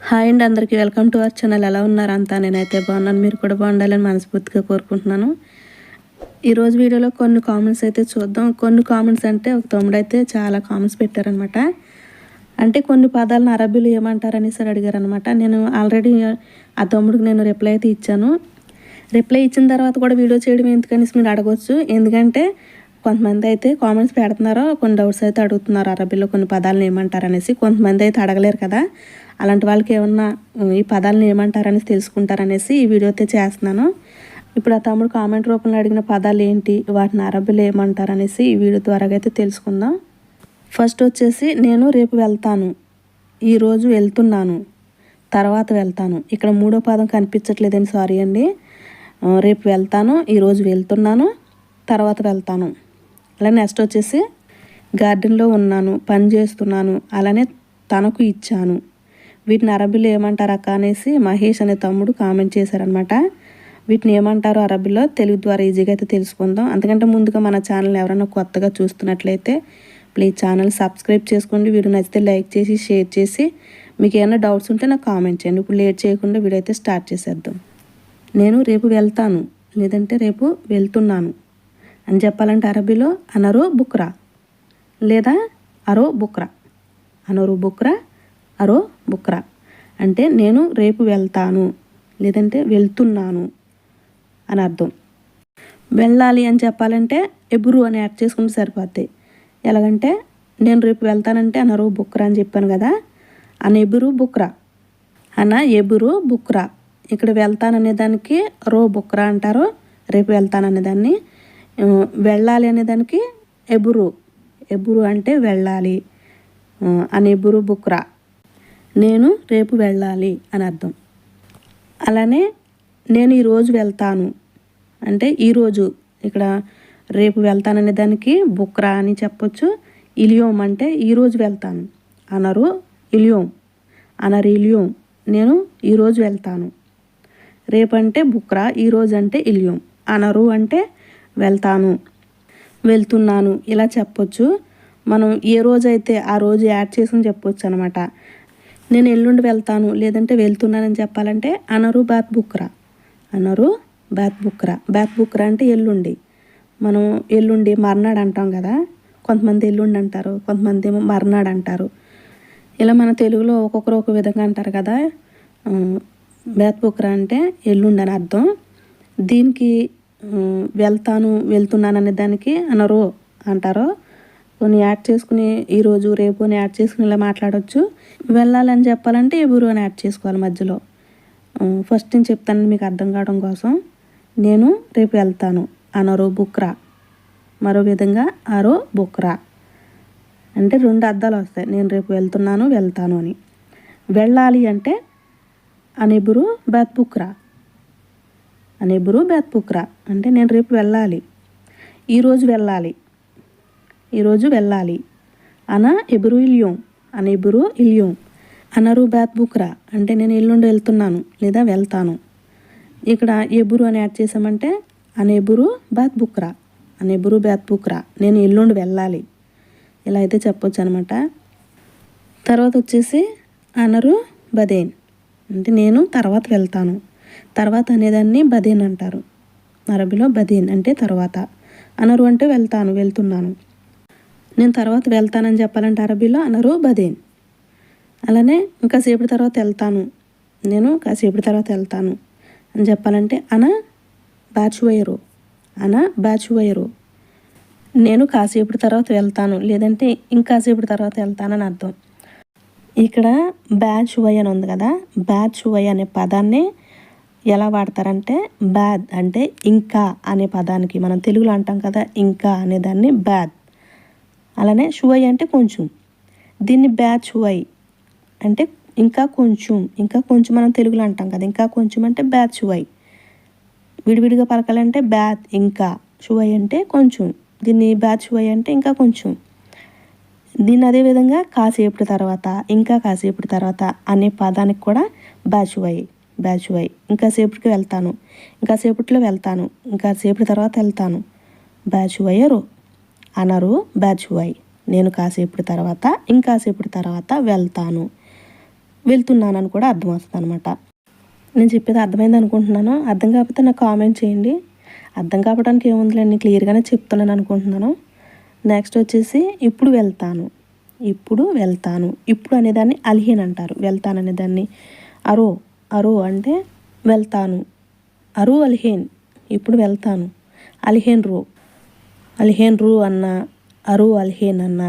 Hi అండి, అందరికీ welcome to our channel. ఎలా ఉన్నారు అంతా? నేనైతే బాగున్నాను, మీరు కూడా బాగుండాలని మనస్ఫూర్తిగా కోరుకుంటున్నాను. ఈరోజు వీడియోలో కొన్ని కామెంట్స్ అయితే చూద్దాం. కొన్ని కామెంట్స్ అంటే ఒక తమ్ముడు అయితే చాలా కామెంట్స్ పెట్టారనమాట. అంటే కొన్ని పదాలను అరబీలో ఏమంటారనేసి అడిగారనమాట. నేను ఆల్రెడీ ఆ తమ్ముడికి నేను రిప్లై అయితే ఇచ్చాను. రిప్లై ఇచ్చిన తర్వాత కూడా వీడియో చేయడం ఎందుకనేసి మీరు అడగవచ్చు. ఎందుకంటే కొంతమంది అయితే కామెంట్స్ పెడుతున్నారు, కొన్ని డౌట్స్ అయితే అడుగుతున్నారు అరబీలో కొన్ని పదాలను ఏమంటారనేసి. కొంతమంది అయితే అడగలేరు కదా, అలాంటి వాళ్ళకి ఏమన్నా ఈ పదాలను ఏమంటారనేసి తెలుసుకుంటారనేసి ఈ వీడియో అయితే చేస్తున్నాను. ఇప్పుడు ఆ తమ్ముడు కామెంట్ రూపంలో అడిగిన పదాలు ఏంటి, వాటిని అరబీలో ఏమంటారనేసి ఈ వీడియో ద్వారా అయితే తెలుసుకుందాం. ఫస్ట్ వచ్చేసి నేను రేపు వెళ్తాను, ఈరోజు వెళ్తున్నాను, తర్వాత వెళ్తాను. ఇక్కడ మూడో పదం కనిపించట్లేదండి, సారీ అండి. రేపు వెళ్తాను, ఈరోజు వెళ్తున్నాను, తర్వాత వెళ్తాను. అలానే నెక్స్ట్ వచ్చేసి గార్డెన్లో ఉన్నాను, పని చేస్తున్నాను, అలానే తనకు ఇచ్చాను. వీటిని అరబీలో ఏమంటారు అక్క అనేసి మహేష్ అనే తమ్ముడు కామెంట్ చేశారనమాట. వీటిని ఏమంటారు అరబీలో తెలుగు ద్వారా ఈజీగా అయితే తెలుసుకుందాం. అందుకంటే ముందుగా మన ఛానల్ ఎవరైనా కొత్తగా చూస్తున్నట్లయితే ప్లీజ్ ఛానల్ సబ్స్క్రైబ్ చేసుకోండి. వీడియో నచ్చితే లైక్ చేసి షేర్ చేసి మీకు ఏమైనా డౌట్స్ ఉంటే నాకు కామెంట్ చేయండి. ఇప్పుడు లేట్ చేయకుండా వీడియో అయితే స్టార్ట్ చేసేద్దాం. నేను రేపు వెళ్తాను లేదంటే రేపు వెళ్తున్నాను అని చెప్పాలంటే అరబీలో అనరో బుక్రా లేదా అరో బుక్రా. అనరు బుక్రా, అరో బుక్రా అంటే నేను రేపు వెళ్తాను లేదంటే వెళ్తున్నాను అని అర్థం. వెళ్ళాలి అని చెప్పాలంటే ఎబురు అని యాడ్ చేసుకుంటే సరిపోతాయి. ఎలాగంటే నేను రేపు వెళ్తానంటే అనరో బుక్రా అని చెప్పాను కదా, అన ఎబురు బుక్రా, అన ఎబురు బుక్రా. ఇక్కడ వెళ్తాననే దానికి రో బుక్రా అంటారు, రేపు వెళ్తాననేదాన్ని. వెళ్ళాలి అనేదానికి ఎబురు, ఎబురు అంటే వెళ్ళాలి. అని ఎబురు బుక్రా, నేను రేపు వెళ్ళాలి అని అర్థం. అలానే నేను ఈరోజు వెళ్తాను అంటే ఈరోజు, ఇక్కడ రేపు వెళ్తాననే దానికి బుక్రా అని చెప్పొచ్చు. ఇలియోమ్ అంటే ఈరోజు వెళ్తాను, అనరు ఇలియోమ్, అనరు ఇలియోమ్, నేను ఈరోజు వెళ్తాను. రేపు అంటే బుక్రా, ఈరోజు అంటే ఇలియోమ్, అనరు అంటే వెళ్తాను, వెళ్తున్నాను ఇలా చెప్పొచ్చు. మనం ఏ రోజు అయితే ఆ రోజు యాడ్ చేసుకుని చెప్పొచ్చు అనమాట. నేను ఎల్లుండి వెళ్తాను లేదంటే వెళ్తున్నానని చెప్పాలంటే అనరు బాత్ బుక్రా, అనరు బాత్ బుక్రా. బాత్ బుక్రా అంటే ఎల్లుండి. మనం ఎల్లుండి మర్నాడు అంటాం కదా, కొంతమంది ఎల్లుండి అంటారు, కొంతమంది ఏమో మర్నాడు అంటారు. ఇలా మన తెలుగులో ఒక్కొక్కరు ఒక విధంగా అంటారు కదా. బాత్ బుక్రా అంటే ఎల్లుండి అని అర్థం. దీనికి వెళ్తాను వెళ్తున్నాను అనే దానికి అనరో అంటారు. కొన్ని యాడ్ చేసుకుని ఈరోజు రేపు అని యాడ్ చేసుకుని ఇలా మాట్లాడవచ్చు. వెళ్ళాలని చెప్పాలంటే ఎబురు అని యాడ్ చేసుకోవాలి మధ్యలో. ఫస్ట్ నేను చెప్తాను మీకు అర్థం కావడం కోసం. నేను రేపు వెళ్తాను అనరో బుక్రా, మరో విధంగా అరో బుక్రా అంటే రెండు అర్థాలు వస్తాయి, నేను రేపు వెళ్తున్నాను వెళ్తాను అని. వెళ్ళాలి అంటే అనెబురు బాత్ బుక్రా, అనెబురు బాత్ బుక్రా అంటే నేను రేపు వెళ్ళాలి. ఈరోజు వెళ్ళాలి, ఈరోజు వెళ్ళాలి. అన ఎబురు ఇలియోం, అనెబురు ఇలియోం. అనరు బాత్ బుక్రా అంటే నేను ఎల్లుండి వెళ్తున్నాను లేదా వెళ్తాను. ఇక్కడ ఎబురు అని యాడ్ చేసామంటే అనెబురు బాత్ బుక్రా, అనెబురు బాత్ బుక్రా, నేను ఎల్లుండి వెళ్ళాలి. ఇలా అయితే చెప్పొచ్చు అనమాట. తర్వాత వచ్చేసి అనరు బదేన్ అంటే నేను తర్వాత వెళ్తాను. తర్వాత అనేదాన్ని బదేన్ అంటారు. అరబీలో బదేన్ అంటే తర్వాత. అనరు అంటే వెళ్తాను వెళ్తున్నాను. నేను తర్వాత వెళ్తానని చెప్పాలంటే అరబీలో అనరు బదేన్. అలానే ఇంకా సేపటి తర్వాత వెళ్తాను, నేను కాసేపటి తర్వాత వెళ్తాను అని చెప్పాలంటే అన బాచువైరు, అన బాచువైరు, నేను కాసేపటి తర్వాత వెళ్తాను లేదంటే ఇంకాసేపటి తర్వాత వెళ్తానని అర్థం. ఇక్కడ బ్యాచ్ వై అని ఉంది కదా, బ్యాచ్ వై అనే పదాన్ని ఎలా వాడతారంటే బ్యాద్ అంటే ఇంకా అనే పదానికి, మనం తెలుగులో అంటాం కదా ఇంకా అనేదాన్ని బ్యాద్. అలానే షువై అంటే కొంచెం, దీన్ని బ్యాచ్ వై అంటే ఇంకా కొంచెం, ఇంకా కొంచెం మనం తెలుగులో అంటాం కదా ఇంకా కొంచెం అంటే బ్యాచ్ వై. విడివిడిగా పలకాలంటే బ్యాద్ ఇంకా, షువై అంటే కొంచెం, దీన్ని బ్యాచ్ వై అంటే ఇంకా కొంచెం. దీన్ని అదేవిధంగా కాసేపటి తర్వాత, ఇంకా కాసేపటి తర్వాత అనే పదానికి కూడా బ్యాచ్ వై, బ్యాచ్ వై. ఇంకాసేపటికి వెళ్తాను, ఇంకాసేపట్లో వెళ్తాను, ఇంకాసేపటి తర్వాత వెళ్తాను, బ్యాచ్ వైరు అనరు బ్యాచ్ వై. నేను కాసేపటి తర్వాత ఇంకాసేపటి తర్వాత వెళ్తాను. వెళ్తున్నానని కూడా అర్థం వస్తుంది అనమాట. నేను చెప్పేది అర్థమైంది అనుకుంటున్నాను. అర్థం కాకపోతే నాకు కామెంట్ చేయండి. అర్థం కావడానికి ఏముందిలేండి, క్లియర్గానే చెప్తున్నాను అనుకుంటున్నాను. నెక్స్ట్ వచ్చేసి ఇప్పుడు వెళ్తాను. ఇప్పుడు వెళ్తాను. ఇప్పుడు అనేదాన్ని అల్హేన్ అంటారు. వెళ్తాను అనేదాన్ని అరో. అరో అంటే వెళ్తాను. అరు అల్హేన్, ఇప్పుడు వెళ్తాను. అల్హేన్ రో. అల్హేన్ రూ అన్న, అరు అల్హేన్ అన్న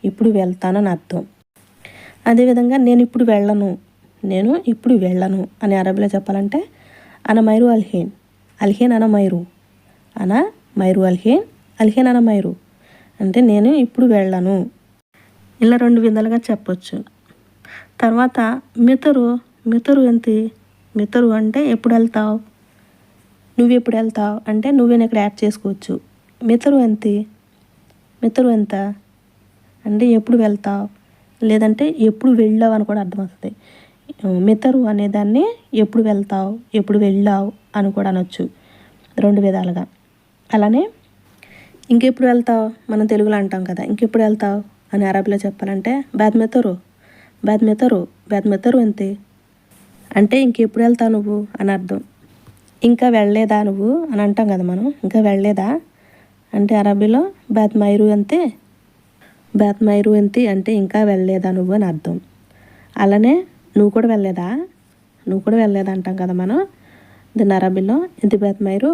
ఇప్పుడు వెళ్తానని అర్థం. అదేవిధంగా నేను ఇప్పుడు వెళ్ళను, నేను ఇప్పుడు వెళ్ళను అని అరబీలో చెప్పాలంటే అన మైరు అల్హేన్. అల్హేన్ అన మైరు. అన మైరు అల్హేన్, అల్హేన్ అన మైరు అంటే నేను ఇప్పుడు వెళ్ళను. ఇలా 2 విధాలుగా చెప్పొచ్చు. తర్వాత మితరు. మితరు ఏంటి? మితరు అంటే ఎప్పుడు వెళ్తావు, నువ్వు ఎప్పుడు వెళ్తావు అంటే నువ్వేనా ఇక్కడ యాడ్ చేసుకోవచ్చు. మితరు ఎంత, మితరు ఎంత అంటే ఎప్పుడు వెళ్తావు, లేదంటే ఎప్పుడు వెళ్ళావు అని కూడా అర్థం వస్తుంది. మితరు అనేదాన్ని ఎప్పుడు వెళ్తావు, ఎప్పుడు వెళ్ళావు అని కూడా అనొచ్చు 2 విధాలుగా. అలానే ఇంకెప్పుడు వెళ్తావు మనం తెలుగులో అంటాం కదా, ఇంకెప్పుడు వెళ్తావు అని అరబీలో చెప్పాలంటే బ్యాద్ మెతరు. బ్యాద్ మెతరు. బ్యాద్ మెతరు అంతే అంటే ఇంకెప్పుడు వెళ్తావు నువ్వు అని అర్థం. ఇంకా వెళ్ళలేదా నువ్వు అని అంటాం కదా మనం, ఇంకా వెళ్ళలేదా అంటే అరబీలో బ్యాత్ మైరు అంతే. బ్యాత్ మైరు ఎంతి అంటే ఇంకా వెళ్ళలేదా నువ్వు అని అర్థం. అలానే నువ్వు కూడా వెళ్ళలేదా, నువ్వు కూడా వెళ్ళలేదా అంటాం కదా మనం. దీన్ని అరబీలో ఎంతి బ్యాత్ మైరు,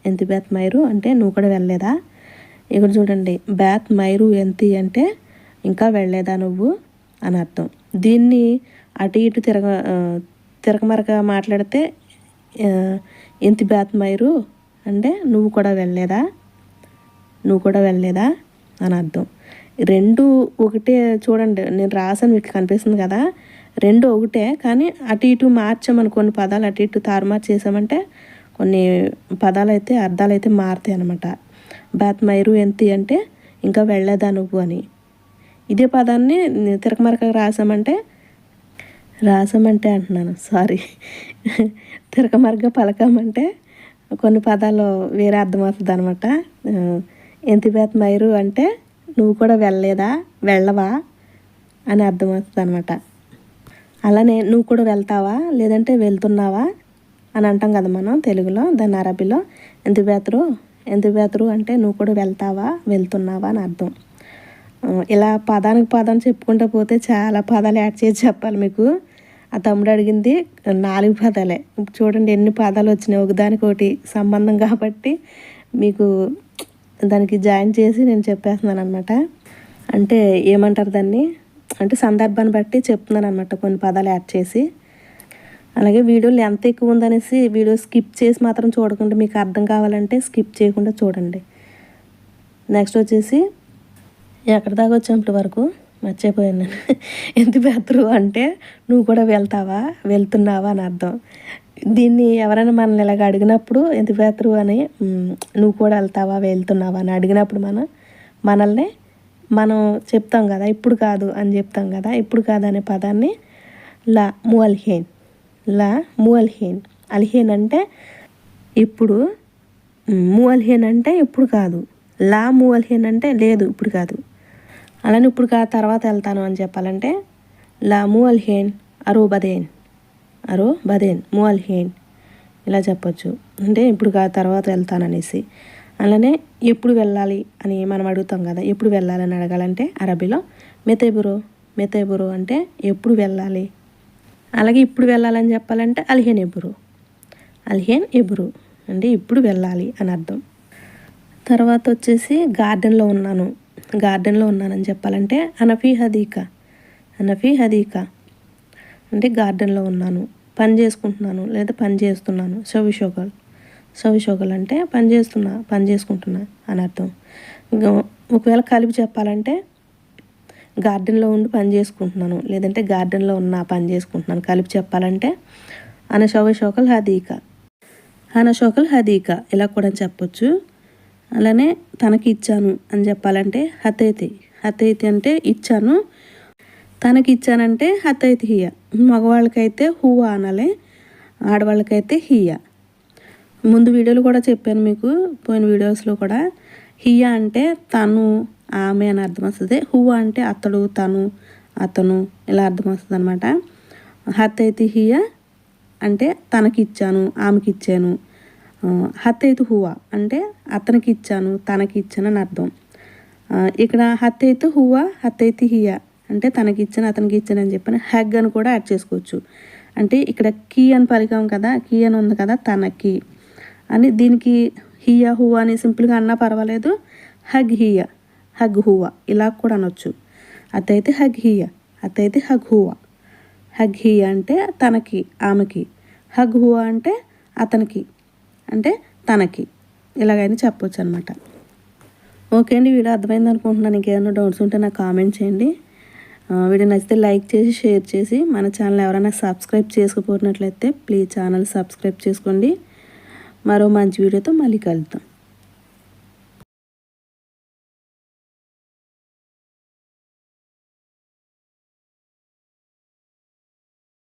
ఎంతి బ్యాత్ మైరు అంటే నువ్వు కూడా వెళ్ళలేదా. ఇక్కడ చూడండి, బ్యాత్ మైరు ఎంతి అంటే ఇంకా వెళ్ళలేదా నువ్వు అని అర్థం. దీన్ని అటు ఇటు తిరగమరగా మాట్లాడితే ఎంతి బ్యాత్ మైరు అంటే నువ్వు కూడా వెళ్ళలేదా, నువ్వు కూడా వెళ్ళలేదా అని అర్థం. 2 ఒకటే. చూడండి నేను రాసాను, మీకు కనిపిస్తుంది కదా, 2 ఒకటే, కానీ అటు ఇటు మార్చామని కొన్ని పదాలు అటు ఇటు తారుమారు చేసామంటే కొన్ని పదాలు అయితే అర్థాలు అయితే మారుతాయి అనమాట. బ్యాత్ మైరు ఎంతి అంటే ఇంకా వెళ్ళలేదా నువ్వు అని. ఇదే పదాన్ని తిరగమరకగా రాసామంటే అంటున్నాను, సారీ, తిరగమరగా పలకమంటే కొన్ని పదాలు వేరే అర్థం అవుతుంది అనమాట. ఎంతి బ్యాత్ మైరు అంటే నువ్వు కూడా వెళ్ళలేదా, వెళ్ళవా అని అర్థమవుతుంది అనమాట. అలానే నువ్వు కూడా వెళ్తావా లేదంటే వెళ్తున్నావా అని అంటాం కదా మనం తెలుగులో. దాన్ని అరబీలో ఎంతి బేతరు. ఎంతి బేతరు అంటే నువ్వు కూడా వెళ్తావా, వెళ్తున్నావా అని అర్థం. ఇలా పదానికి పదం చెప్పుకుంటూ పోతే చాలా పదాలు యాడ్ చేసి చెప్పాలి మీకు. ఆ తమ్ముడు అడిగింది 4 పదాలే. చూడండి ఎన్ని పదాలు వచ్చినాయి, ఒకదానికి ఒకటి సంబంధం కాబట్టి మీకు దానికి జాయిన్ చేసి నేను చెప్పేస్తున్నాను అనమాట. అంటే ఏమంటారు దాన్ని అంటే సందర్భాన్ని బట్టి చెప్తున్నాను అనమాట, కొన్ని పదాలు యాడ్ చేసి. అలాగే వీడియోలు ఎంత ఎక్కువ ఉందనేసి వీడియో స్కిప్ చేసి మాత్రం చూడకుండా, మీకు అర్థం కావాలంటే స్కిప్ చేయకుండా చూడండి. నెక్స్ట్ వచ్చేసి ఎక్కడ దాకా వచ్చాం ఇప్పటి వరకు మర్చిపోయాను నేను. ఎంత బెతరు అంటే నువ్వు కూడా వెళ్తావా, వెళ్తున్నావా అని అర్థం. దీన్ని ఎవరైనా మనల్ని ఇలాగ అడిగినప్పుడు ఎంత బెతరు అని, నువ్వు కూడా వెళ్తావా, వెళ్తున్నావా అని అడిగినప్పుడు మనల్ని మనం చెప్తాం కదా, ఇప్పుడు కాదు అని చెప్తాం కదా. ఇప్పుడు కాదు అనే పదాన్ని లా ము అల్హేన్. లా ము అల్హేన్. అల్హేన్ అంటే ఇప్పుడు, ము అల్హేన్ అంటే ఇప్పుడు కాదు, లా ము అల్హేన్ అంటే లేదు ఇప్పుడు కాదు. అలానే ఇప్పుడు కాదు తర్వాత వెళ్తాను అని చెప్పాలంటే లా ము అల్హేన్ అరో బదేన్. అరో బదేన్ ము అల్హేన్ ఇలా చెప్పొచ్చు. అంటే ఇప్పుడు కాదు తర్వాత వెళ్తాను అనేసి. అలానే ఎప్పుడు వెళ్ళాలి అని మనం అడుగుతాం కదా, ఎప్పుడు వెళ్ళాలని అడగాలంటే అరబీలో మెతేబురో. మెతేబురో అంటే ఎప్పుడు వెళ్ళాలి. అలాగే ఇప్పుడు వెళ్ళాలని చెప్పాలంటే అల్హేన్ ఎబురు. అల్హేన్ ఎబురు అంటే ఇప్పుడు వెళ్ళాలి అని అర్థం. తర్వాత వచ్చేసి గార్డెన్లో ఉన్నాను. గార్డెన్లో ఉన్నానని చెప్పాలంటే అనఫీ హదీకా. అనఫీ హదీకా అంటే గార్డెన్లో ఉన్నాను, పని చేసుకుంటున్నాను లేదా పని చేస్తున్నాను. షవిషోగల్. షవిషోగల్ అంటే పని చేసుకుంటున్నా అని అర్థం. ఒకవేళ కలిపి చెప్పాలంటే గార్డెన్లో ఉండి పని చేసుకుంటున్నాను లేదంటే గార్డెన్లో ఉన్న పని చేసుకుంటున్నాను. కలిపి చెప్పాలంటే అన షవిషోగల్ హదీకా. అన షోకల్ హదీకా ఇలా కూడా చెప్పొచ్చు. అలానే తనకి ఇచ్చాను అని చెప్పాలంటే హతైతి. హతైతి అంటే ఇచ్చాను, తనకి ఇచ్చానంటే హతైతి హియ. మగవాళ్ళకైతే హువా అనాలి, ఆడవాళ్ళకైతే హియ. ముందు వీడియోలు కూడా చెప్పాను మీకు, పోయిన వీడియోస్లో కూడా. హియ అంటే తను, ఆమె అని అర్థం వస్తుంది. హువా అంటే అతడు, తను, అతను ఇలా అర్థం వస్తుంది అనమాట. హతైతి హియ అంటే తనకి ఇచ్చాను, ఆమెకి ఇచ్చాను. హతైతు హువ అంటే అతనికి ఇచ్చాను, తనకి ఇచ్చాను అని అర్థం. ఇక్కడ హతైతు హువ హతైతి హియ అంటే తనకి ఇచ్చాను, అతనికి ఇచ్చాను అని చెప్పాను. హగ్ అని కూడా యాడ్ చేసుకోవచ్చు. అంటే ఇక్కడ కీ అని పలికాం కదా, కీ అని ఉంది కదా, తనకి అని. దీనికి హియ హువ అని సింపుల్గా అన్నా పర్వాలేదు. హగ్ హియ, హగ్ హువ ఇలా కూడా అనొచ్చు. అతైతే హగ్ హియ, అతైతే హగ్ హువ. హగ్ హియ అంటే తనకి, ఆమెకి. హగ్ హువ అంటే అతనికి, అంటే తనకి. ఇలాగైనా చెప్పొచ్చు అనమాట. ఓకే అండి, వీడియో అర్థమైంది అనుకుంటున్నాను. ఇంకేమైనా డౌట్స్ ఉంటే నాకు కామెంట్ చేయండి. వీడియో నచ్చితే లైక్ చేసి షేర్ చేసి మన ఛానల్ ఎవరైనా సబ్స్క్రైబ్ చేసుకోకపోయినట్లయితే ప్లీజ్ ఛానల్ సబ్స్క్రైబ్ చేసుకోండి. మరో మంచి వీడియోతో మళ్ళీ కలుద్దాం.